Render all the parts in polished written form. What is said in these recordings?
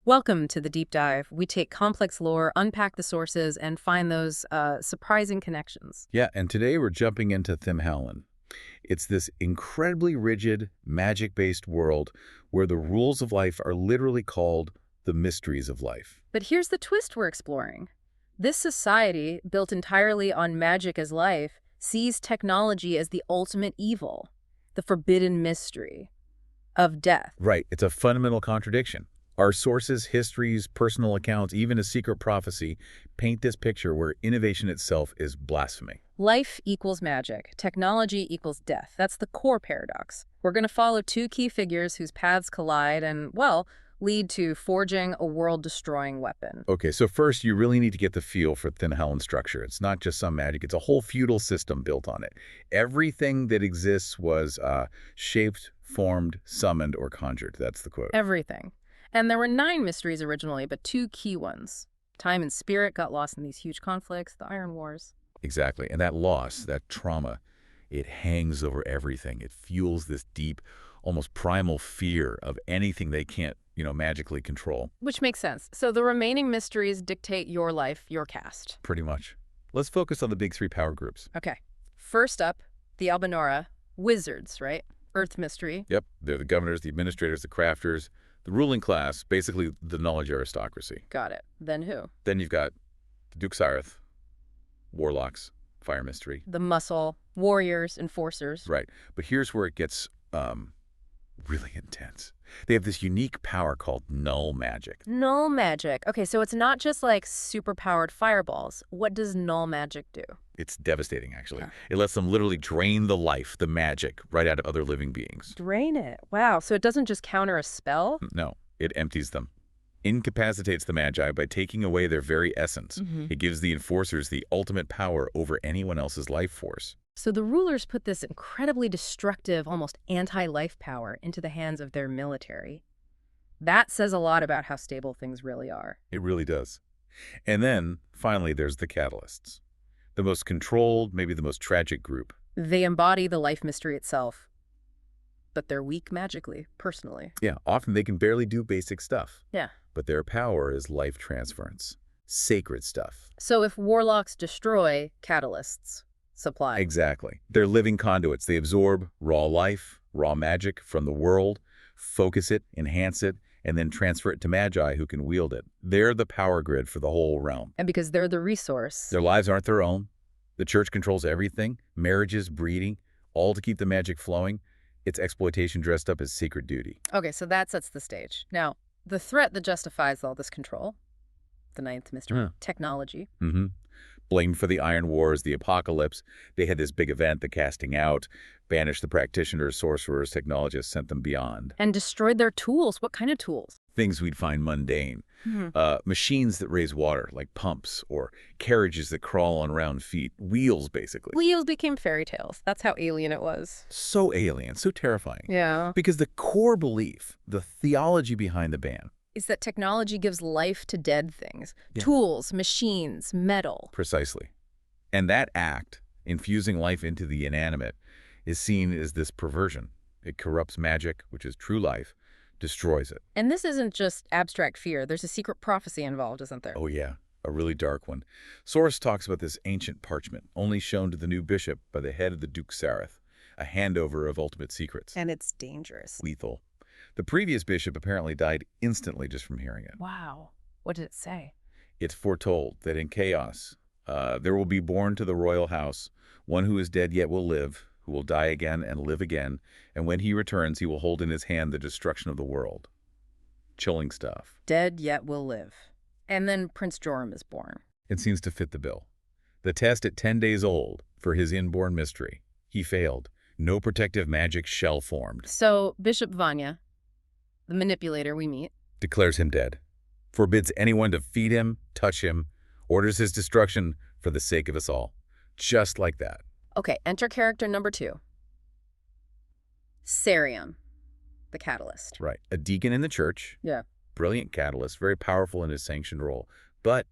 Welcome to the deep dive. We take complex lore, unpack the sources, and find those surprising connections. Yeah, and today we're jumping into Thimhalen. It's this incredibly rigid, magic-based world where the rules of life are literally called the mysteries of life. But here's the twist we're exploring. This society, built entirely on magic as life, sees technology as the ultimate evil, the forbidden mystery of death. Right, it's a fundamental contradiction. Our sources, histories, personal accounts, even a secret prophecy paint this picture where innovation itself is blasphemy. Life equals magic. Technology equals death. That's the core paradox. We're going to follow two key figures whose paths collide and, well, lead to forging a world-destroying weapon. Okay, so first you really need to get the feel for Thimhalen's structure. It's not just some magic, it's a whole feudal system built on it. Everything that exists was shaped, formed, summoned, or conjured. That's the quote. Everything. And there were 9 mysteries originally, but 2 key ones. Time and spirit got lost in these huge conflicts, the Iron Wars. Exactly, and that loss, that trauma, it hangs over everything. It fuels this deep, almost primal fear of anything they can't, magically control. Which makes sense. So the remaining mysteries dictate your life, your cast. Pretty much. Let's focus on the big 3 power groups. Okay. First up, the Albinora, wizards, right? Earth mystery. Yep, they're the governors, the administrators, the crafters, the ruling class, basically the knowledge aristocracy. Got it. Then who? Then you've got the Duke Sirith, warlocks, fire mystery. The muscle, warriors, enforcers. Right, but here's where it gets really intense. They have this unique power called null magic. Null magic. Okay, so it's not just like super-powered fireballs. What does null magic do? It's devastating, actually. Huh. It lets them literally drain the life, the magic, right out of other living beings. Drain it. Wow, so it doesn't just counter a spell? No, it empties them. Incapacitates the Magi by taking away their very essence. It gives the enforcers the ultimate power over anyone else's life force. So the rulers put this incredibly destructive, almost anti-life power into the hands of their military. That says a lot about how stable things really are. It really does. And then, finally, there's the Catalysts. The most controlled, maybe the most tragic group. They embody the life mystery itself, but they're weak magically, personally. Yeah, often they can barely do basic stuff. Yeah. But their power is life transference. Sacred stuff. So if warlocks destroy catalysts, supply. Exactly. They're living conduits. They absorb raw life, raw magic from the world, focus it, enhance it, and then transfer it to Magi who can wield it. They're the power grid for the whole realm. And because they're the resource. Their lives aren't their own. The church controls everything, marriages, breeding, all to keep the magic flowing. It's exploitation dressed up as sacred duty. Okay, so that sets the stage. Now, the threat that justifies all this control, the 9th mystery, technology. Blamed for the Iron Wars, the Apocalypse. They had this big event, the casting out, banished the practitioners, sorcerers, technologists, sent them beyond. And destroyed their tools. What kind of tools? Things we'd find mundane. Machines that raise water, like pumps, or carriages that crawl on round feet. Wheels, basically. Wheels became fairy tales. That's how alien it was. So alien, so terrifying. Yeah. Because the core belief, the theology behind the ban, is that technology gives life to dead things. Yeah. Tools, machines, metal. Precisely. And that act, infusing life into the inanimate, is seen as this perversion. It corrupts magic, which is true life, destroys it. And this isn't just abstract fear. There's a secret prophecy involved, isn't there? Oh, yeah. A really dark one. Source talks about this ancient parchment, only shown to the new bishop by the head of the Duke Sirith, a handover of ultimate secrets. And it's dangerous. Lethal. The previous bishop apparently died instantly just from hearing it. Wow. What did it say? It's foretold that in chaos, there will be born to the royal house one who is dead yet will live, who will die again and live again, and when he returns, he will hold in his hand the destruction of the world. Chilling stuff. Dead yet will live. And then Prince Joram is born. It seems to fit the bill. The test at 10 days old for his inborn mystery. He failed. No protective magic shell formed. So Bishop Vanya, the manipulator we meet, declares him dead, forbids anyone to feed him, touch him, orders his destruction for the sake of us all. Just like that. Okay, enter character number 2. Saryon, the catalyst. Right. A deacon in the church. Yeah. Brilliant catalyst, very powerful in his sanctioned role. But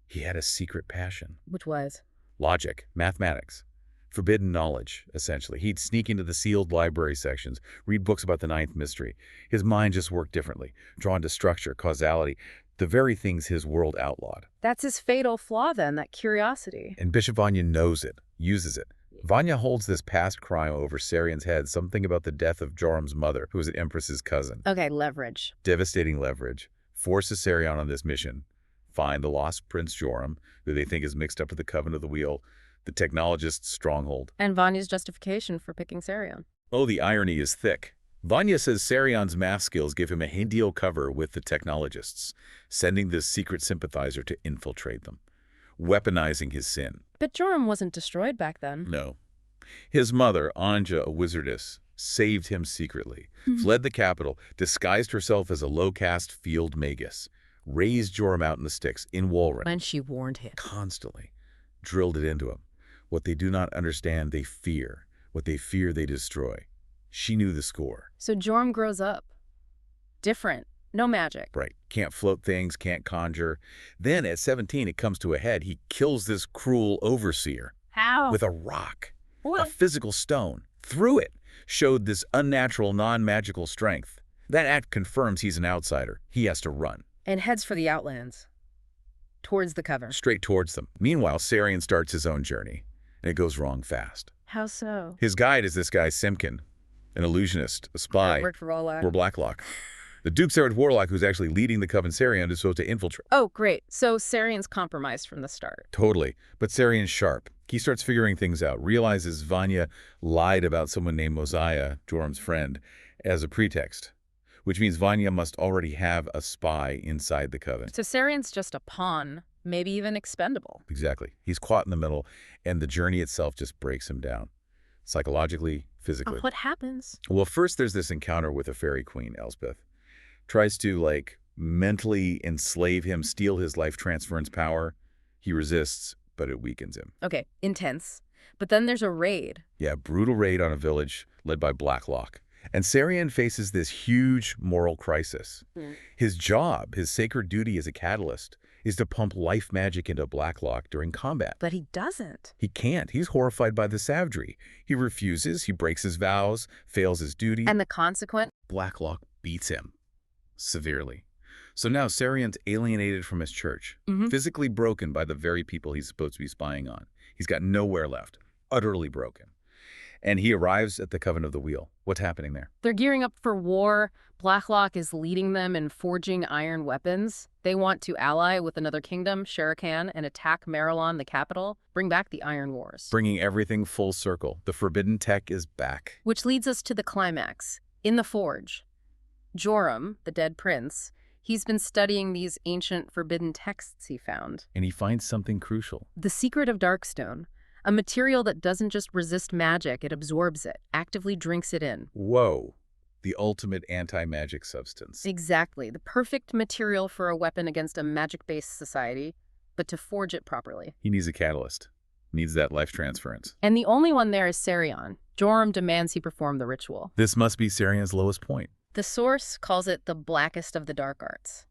he had a secret passion. Which was? Logic, mathematics. Forbidden knowledge, essentially. He'd sneak into the sealed library sections, read books about the Ninth Mystery. His mind just worked differently, drawn to structure, causality, the very things his world outlawed. That's his fatal flaw then, that curiosity. And Bishop Vanya knows it, uses it. Vanya holds this past crime over Saryon's head, something about the death of Jorum's mother, who was an Empress's cousin. Okay, leverage. Devastating leverage. Forces Saryon on this mission. Find the lost Prince Jorum, who they think is mixed up with the Coven of the Wheel, the technologist's stronghold. And Vanya's justification for picking Saryon. Oh, the irony is thick. Vanya says Saryon's math skills give him a ideal cover with the technologists, sending this secret sympathizer to infiltrate them, weaponizing his sin. But Jorum wasn't destroyed back then. No. His mother, Anja, a wizardess, saved him secretly, fled the capital, disguised herself as a low-caste field magus, raised Jorum out in the sticks, in Walrun. When she warned him. Constantly. Drilled it into him. What they do not understand, they fear. What they fear, they destroy. She knew the score. So Jorum grows up. Different. No magic. Right. Can't float things, can't conjure. Then at 17, it comes to a head. He kills this cruel overseer. How? With a rock. What? A physical stone. Through it. Showed this unnatural, non-magical strength. That act confirms he's an outsider. He has to run. And heads for the Outlands. Towards the Coven. Straight towards them. Meanwhile, Saryon starts his own journey. And it goes wrong fast. How so? His guide is this guy, Simkin. An illusionist, a spy. Worked for Rollock. Or Blachloch. The Duke Saryd Warlock, who's actually leading the Coven Saryon, is supposed to infiltrate. Oh, great. So Saryon's compromised from the start. Totally. But Saryon's sharp. He starts figuring things out, realizes Vanya lied about someone named Mosiah, Jorum's friend, as a pretext, which means Vanya must already have a spy inside the Coven. So Saryon's just a pawn, maybe even expendable. Exactly. He's caught in the middle, and the journey itself just breaks him down. Psychologically, physically. What happens? Well, first there's this encounter with a fairy queen, Elspeth. Tries to, mentally enslave him, steal his life transference power. He resists, but it weakens him. Okay, intense. But then there's a raid. Yeah, brutal raid on a village led by Blachloch. And Saryon faces this huge moral crisis. His job, his sacred duty as a catalyst, is to pump life magic into Blachloch during combat. But he doesn't. He can't. He's horrified by the savagery. He refuses, he breaks his vows, fails his duty. And the consequence? Blachloch beats him. Severely. So now Saryon's alienated from his church, physically broken by the very people he's supposed to be spying on. He's got nowhere left, utterly broken. And he arrives at the Coven of the Wheel. What's happening there? They're gearing up for war. Blachloch is leading them in forging iron weapons. They want to ally with another kingdom, Sharakan, and attack Marilon, the capital, bring back the Iron Wars. Bringing everything full circle. The forbidden tech is back. Which leads us to the climax. In the forge. Jorum, the dead prince, he's been studying these ancient forbidden texts he found. And he finds something crucial. The secret of Darkstone, a material that doesn't just resist magic, it absorbs it, actively drinks it in. Whoa. The ultimate anti-magic substance. Exactly. The perfect material for a weapon against a magic-based society, but to forge it properly. He needs a catalyst. Needs that life transference. And the only one there is Saryon. Jorum demands he perform the ritual. This must be Saryon's lowest point. The source calls it the blackest of the dark arts.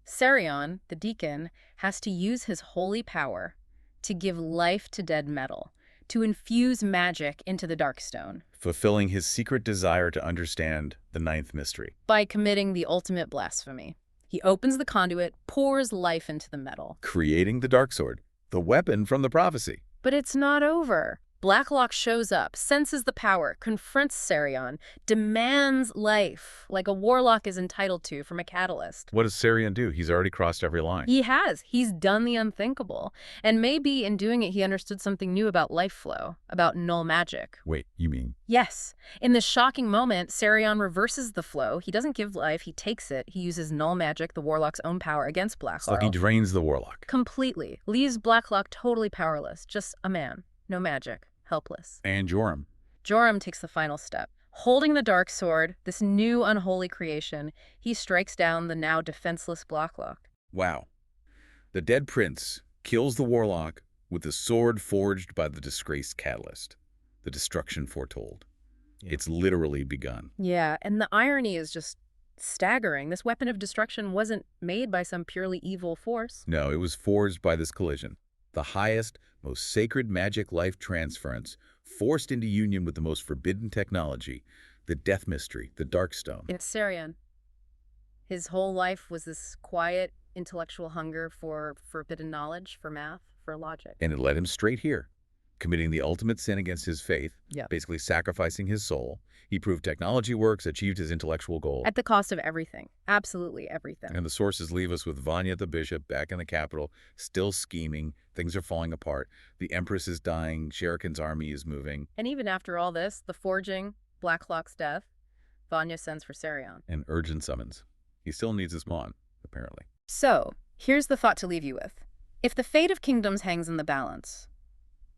Saryon, the deacon, has to use his holy power to give life to dead metal, to infuse magic into the Darkstone. Fulfilling his secret desire to understand the Ninth Mystery. By committing the ultimate blasphemy. He opens the conduit, pours life into the metal. Creating the Darksword, the weapon from the prophecy. But it's not over. Blachloch shows up, senses the power, confronts Saryon, demands life, like a warlock is entitled to from a catalyst. What does Saryon do? He's already crossed every line. He has. He's done the unthinkable. And maybe in doing it, he understood something new about life flow, about null magic. Wait, you mean? Yes. In this shocking moment, Saryon reverses the flow. He doesn't give life, he takes it. He uses null magic, the warlock's own power, against Blachloch. So he drains the warlock. Completely. Leaves Blachloch totally powerless. Just a man. No magic. Helpless. And Jorum. Jorum takes the final step. Holding the dark sword, this new unholy creation, he strikes down the now defenseless Blachloch. Wow. The dead prince kills the warlock with the sword forged by the disgraced catalyst. The destruction foretold. Yeah. It's literally begun. Yeah, and the irony is just staggering. This weapon of destruction wasn't made by some purely evil force. No, it was forged by this collision. The highest, most sacred magic life transference, forced into union with the most forbidden technology, the death mystery, the Darkstone. It's Saryon. His whole life was this quiet, intellectual hunger for forbidden knowledge, for math, for logic. And it led him straight here, committing the ultimate sin against his faith, Yeah. basically sacrificing his soul. He proved technology works, achieved his intellectual goal. At the cost of everything. Absolutely everything. And the sources leave us with Vanya the bishop back in the capital, still scheming. Things are falling apart. The Empress is dying. Sherikan's army is moving. And even after all this, the forging, Blachloch's death, Vanya sends for Saryon. And urgent summons. He still needs his mon, apparently. So, here's the thought to leave you with. If the fate of kingdoms hangs in the balance,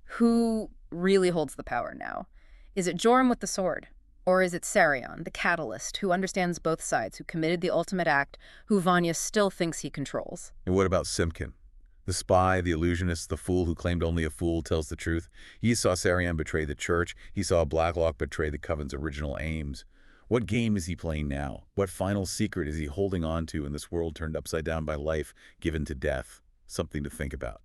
who really holds the power now? Is it Joram with the sword? Or is it Saryon, the catalyst, who understands both sides, who committed the ultimate act, who Vanya still thinks he controls? And what about Simkin? The spy, the illusionist, the fool who claimed only a fool tells the truth. He saw Saryon betray the church. He saw Blachloch betray the Coven's original aims. What game is he playing now? What final secret is he holding on to in this world turned upside down by life given to death? Something to think about.